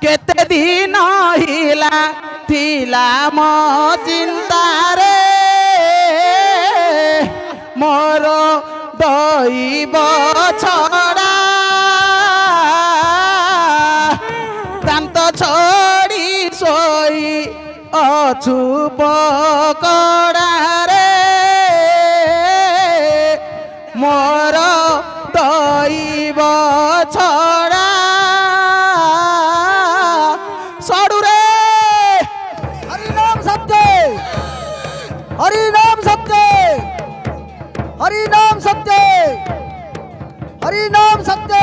केते दिन हिला थिला मो चिंतारे मोर दैव छड़ा दांत छोड़ी सोई अछु पकड़ा रे मोर दैव छड़ा साडू रे हरिनाम सत्य हरिनाम सत्य हरिनाम सत्य हरिनाम सत्य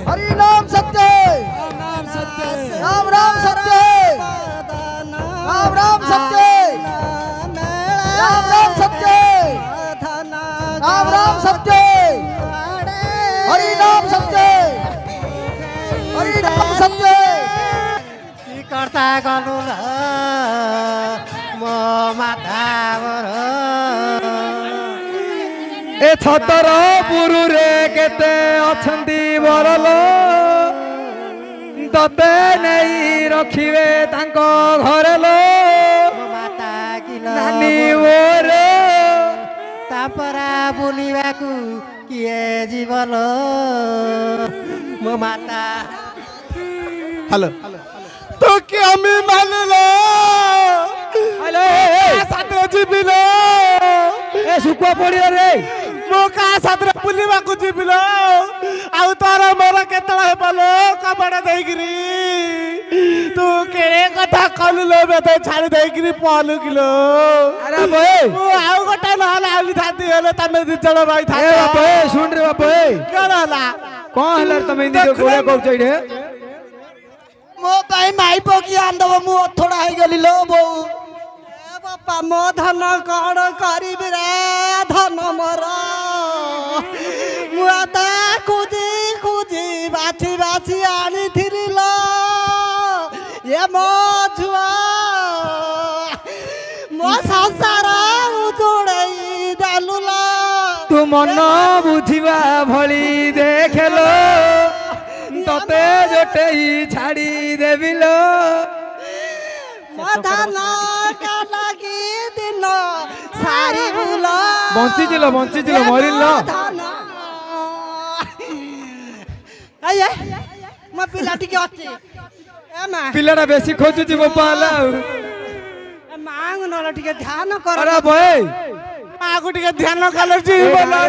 हरिनाम सत्य राम राम सत्य राम राम सत्य राम राम सत्य राम राम सत्य हरिनाम सत्य हरिनाम सत्य की करता गलु र म माता ए छतर पुरु रे केते अछंती बरलो तते नहीं रखिवे तांको घरे लो माता किलो नानी ओरे तापरा बुलिबाकु किए जीवन मो माता हेलो तो क्या मी मानलो हेलो साथे जीबिलो ए सुकुआ पड़ियो रे मो का साथरे बुलिबा को जिबिलो आउ तार मोर केतला हेबलो कपड़ा देगिरी तू केरे कथा कलुलो बेते छाड़ी देगिरी पलु किलो अरे बे मो आउ गोटा नहला आउली थाती हेले तमे दि जण रहि थाती ए बाप ए सुन रे बाप ए कोन हला कोन हला तमे इंदी गोले कोप चइडे मो भाई माई पोकी आंदव मु थोड़ा है गली लो बो ए बापा मो धन कण करिबि रे धन मोर मु आता खुजी खुजी बाछी बाछी आनी थिरि लो ये मो छुआ मो संसार उजोड़ई दालु लो तू मन बुझिबा भली देखलो तते जोटेई छाड़ी देबिलो मधान का लगी दिन सारी बुला बंचिजिलो मरिलो आये म पिला टिके अछि ए मा पिलाटा बेसी खोजुची बोपाला मांग नला टिके ध्यान कर अरे बे आगु टिके ध्यान कलर जी बोला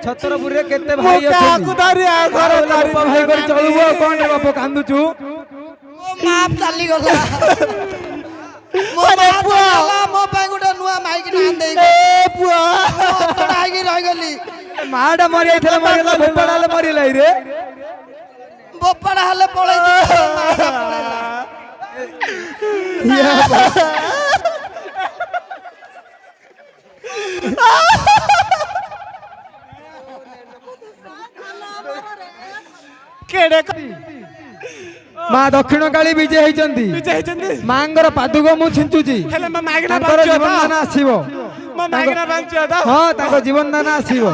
छतरपुरे केते भाई काकु अछन दारी आ घर दारी भाई कर चलबो कोन रे बाप कांदुचू माप चाली गला अरे पुआ मो ପାଇଁ ଗୋଟେ ନୂଆ ମାଇକ ନାଁ ଦେଇ ए पुआ ତଡା ହେଇକି ରହି ଗଲି माडा मरि आइथला मरिला बोपाडाले मरिला रे ବୋପାଡା ହେଲେ ପଳେଇ केडे मां दक्षिण काली विजय होइचंदी विजय मांगर पादुक मु छिंचुची हेले म मागना तांकर जीवन दान आसीबो म मागना बांचियो त हां तांको जीवन दान आसीबो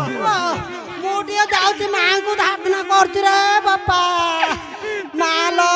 ମୁଁ ଟିକେ ଯାଉଛି ମାଙ୍କୁ ଧାପନା କରୁଛି ରେ ବାପା ମାଲୋ